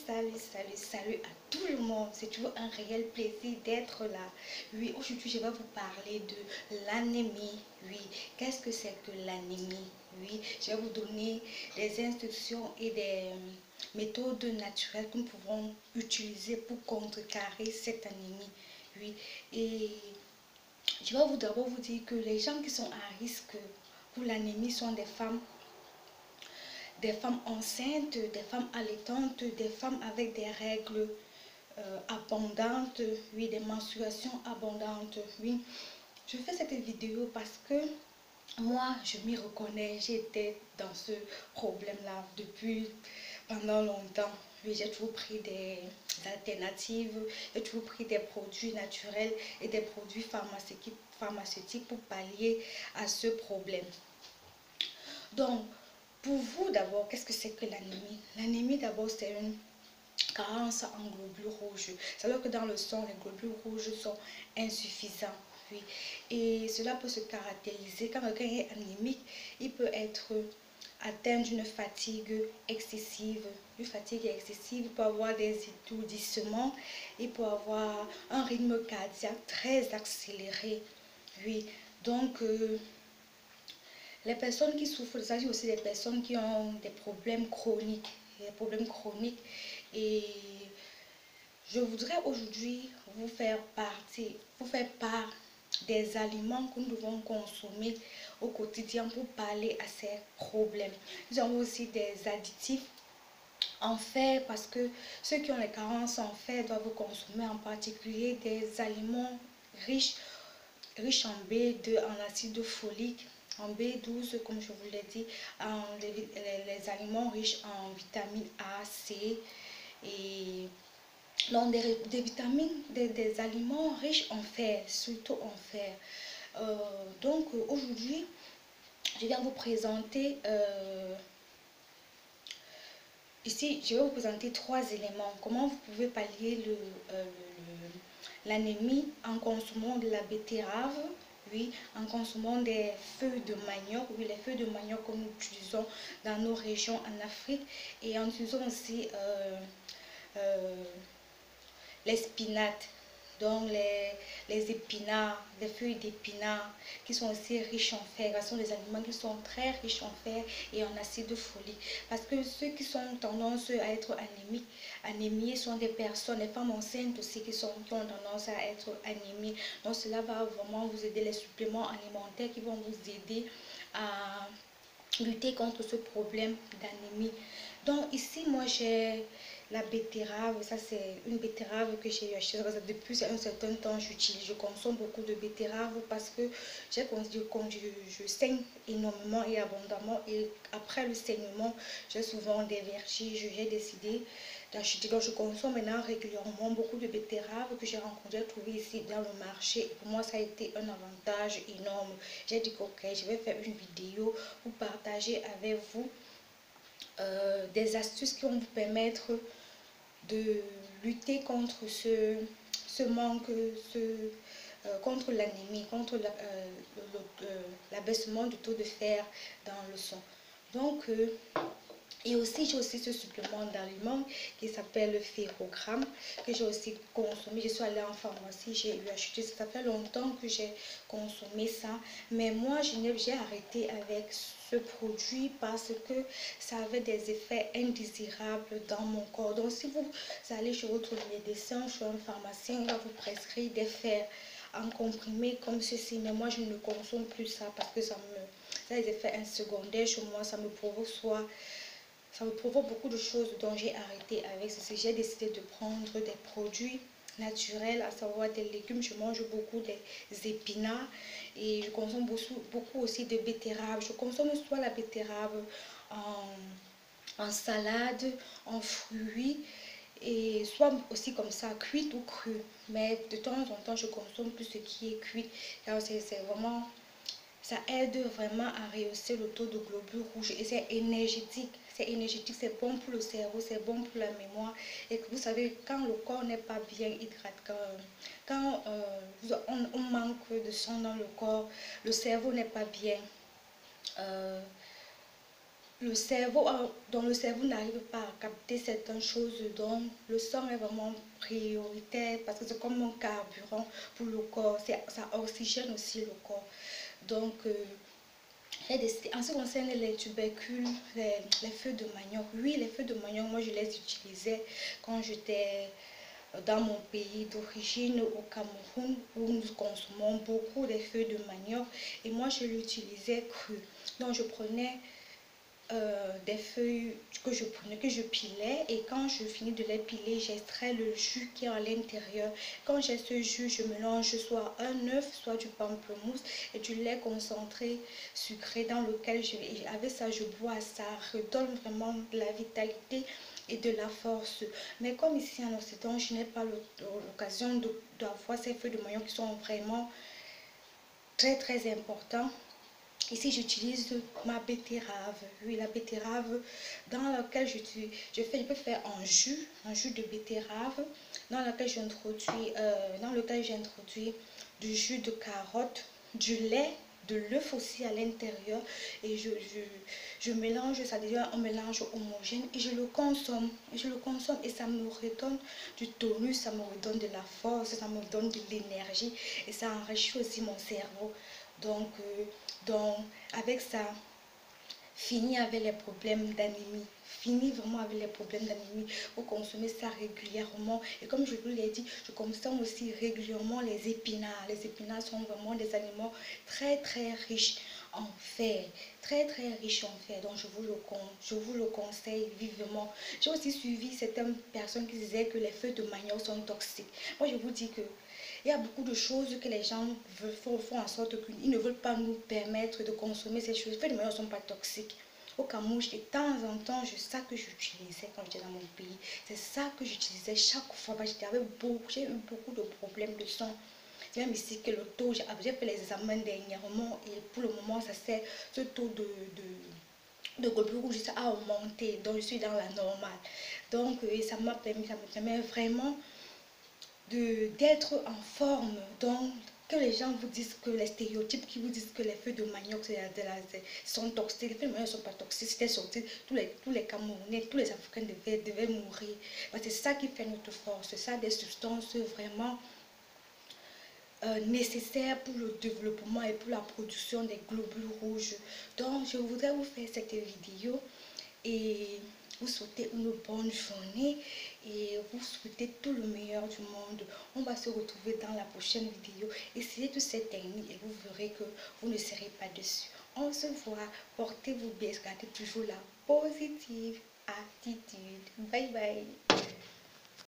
Salut à tout le monde. C'est toujours un réel plaisir d'être là. Oui, aujourd'hui, je vais vous parler de l'anémie. Oui, qu'est-ce que c'est que l'anémie? Oui, je vais vous donner des instructions et des méthodes naturelles que nous pouvons utiliser pour contrecarrer cette anémie. Oui, et je vais d'abord vous dire que les gens qui sont à risque pour l'anémie sont des femmes enceintes, des femmes allaitantes, des femmes avec des règles abondantes, oui, des menstruations abondantes, oui. Je fais cette vidéo parce que moi, je m'y reconnais, j'étais dans ce problème-là depuis pendant longtemps. Oui, j'ai toujours pris des alternatives, j'ai toujours pris des produits naturels et des produits pharmaceutiques pour pallier à ce problème. Donc, pour vous d'abord, qu'est-ce que c'est que l'anémie? L'anémie d'abord, c'est une carence en globules rouges. C'est-à-dire que dans le sang, les globules rouges sont insuffisants. Oui. Et cela peut se caractériser quand quelqu'un est anémique, il peut être atteint d'une fatigue excessive. Une fatigue excessive, il peut avoir des étourdissements, il peut avoir un rythme cardiaque très accéléré. Oui. Donc, les personnes qui souffrent de ça, c'est aussi des personnes qui ont des problèmes chroniques. Des problèmes chroniques. Et je voudrais aujourd'hui vous faire part des aliments que nous devons consommer au quotidien pour parler à ces problèmes. Nous avons aussi des additifs en fer parce que ceux qui ont les carences en fer doivent consommer en particulier des aliments riches en B2, en acide folique, en B12, comme je vous l'ai dit, les aliments riches en vitamine A, C et donc des vitamines, des aliments riches en fer, surtout en fer. Donc aujourd'hui, je viens vous présenter ici, je vais vous présenter 3 éléments. Comment vous pouvez pallier l'anémie en consommant de la betterave, oui, en consommant des feuilles de manioc, oui, les feuilles de manioc que nous utilisons dans nos régions en Afrique, et en utilisant aussi euh, les spinates, donc les épinards, les feuilles d'épinards qui sont aussi riches en fer. Ce sont des aliments qui sont très riches en fer et en acide folique. Parce que ceux qui ont tendance à être anémiés sont des personnes, les femmes enceintes aussi qui ont tendance à être anémies. Donc cela va vraiment vous aider, les suppléments alimentaires qui vont vous aider à lutter contre ce problème d'anémie. Donc ici, moi j'ai la betterave. Ça c'est une betterave que j'ai achetée depuis un certain temps. Je consomme beaucoup de betterave parce que je saigne énormément et abondamment, et après le saignement j'ai souvent des vertiges. J'ai décidé d'acheter, donc je consomme maintenant régulièrement beaucoup de betteraves que j'ai trouvé ici dans le marché, et pour moi ça a été un avantage énorme. J'ai dit que ok, je vais faire une vidéo pour partager avec vous des astuces qui vont vous permettre de lutter contre ce manque, contre l'anémie, contre l'abaissement du taux de fer dans le sang. Donc, et aussi, j'ai aussi ce supplément d'aliments qui s'appelle le ferrogramme, que j'ai aussi consommé. Je suis allée en pharmacie, j'ai eu acheté. Ça fait longtemps que j'ai consommé ça. Mais moi, j'ai arrêté avec ce produit parce que ça avait des effets indésirables dans mon corps. Donc, si vous allez chez votre médecin, chez un pharmacien, il va vous prescrire des fers en comprimé comme ceci. Mais moi, je ne consomme plus ça parce que ça a des effets secondaires chez moi. Ça me provoque beaucoup de choses, donc j'ai arrêté avec ceci. J'ai décidé de prendre des produits naturels, à savoir des légumes. Je mange beaucoup des épinards et je consomme beaucoup aussi de betteraves. Je consomme soit la betterave en salade, en fruits, et soit aussi comme ça, cuite ou crue. Mais de temps en temps, je consomme plus ce qui est cuit, car c'est vraiment... Ça aide vraiment à rehausser le taux de globules rouges, et c'est énergétique. C'est énergétique, c'est bon pour le cerveau, c'est bon pour la mémoire. Et que vous savez, quand le corps n'est pas bien hydraté, quand on manque de sang dans le corps, le cerveau n'est pas bien. dont le cerveau n'arrive pas à capter certaines choses, donc le sang est vraiment prioritaire parce que c'est comme un carburant pour le corps, ça oxygène aussi le corps. Donc, en ce qui concerne les tubercules, les feuilles de manioc, oui, les feuilles de manioc, moi je les utilisais quand j'étais dans mon pays d'origine, au Cameroun, où nous consommons beaucoup des feuilles de manioc, et moi je l'utilisais cru. Donc je prenais des feuilles que je pilais, et quand je finis de les piler, j'extrais le jus qui est à l'intérieur. Quand j'ai ce jus, je mélange soit un œuf, soit du pamplemousse et du lait concentré sucré dans lequel avec ça je bois. Ça redonne vraiment de la vitalité et de la force. Mais comme ici en Occident, je n'ai pas l'occasion d'avoir ces feuilles de manioc qui sont vraiment très importants. Ici, j'utilise ma betterave. Oui, la betterave dans laquelle je peux faire un jus de betterave dans lequel j'introduis du jus de carotte, du lait, de l'œuf aussi à l'intérieur, et je mélange, ça devient un mélange homogène, et je le consomme. Et ça me redonne du tonus, ça me redonne de la force, ça me donne de l'énergie, et ça enrichit aussi mon cerveau. Donc, avec ça, fini avec les problèmes d'anémie. Fini vraiment avec les problèmes d'anémie. Vous consommez ça régulièrement. Et comme je vous l'ai dit, je consomme aussi régulièrement les épinards. Les épinards sont vraiment des aliments très riches en fer. Très riches en fer. Donc je vous le conseille vivement. J'ai aussi suivi certaines personnes qui disaient que les feuilles de manioc sont toxiques. Moi je vous dis que il y a beaucoup de choses que les gens font en sorte qu'ils ne veulent pas nous permettre de consommer ces choses. Les feuilles de manioc ne sont pas toxiques. Au Cameroun, de temps en temps, c'est ça que j'utilisais quand j'étais dans mon pays. C'est ça que j'utilisais chaque fois. J'ai eu beaucoup de problèmes de sang. Même ici que le taux, j'ai fait les examens dernièrement, et pour le moment, ce taux de globules rouges a augmenté. Donc, je suis dans la normale. Donc, ça me permet vraiment d'être en forme. Donc, que les gens vous disent que les stéréotypes qui vous disent que les feuilles de manioc sont toxiques, les feuilles de manioc ne sont pas toxiques. C'était sorti, tous les Camerounais, tous les Africains devaient mourir. C'est ça qui fait notre force. C'est ça, des substances vraiment nécessaires pour le développement et pour la production des globules rouges. Donc, je voudrais vous faire cette vidéo et vous souhaiter une bonne journée et vous souhaiter tout le meilleur du monde. On va se retrouver dans la prochaine vidéo. Essayez toutes ces techniques et vous verrez que vous ne serez pas déçus. On se voit. Portez-vous bien. Gardez toujours la positive attitude. Bye bye.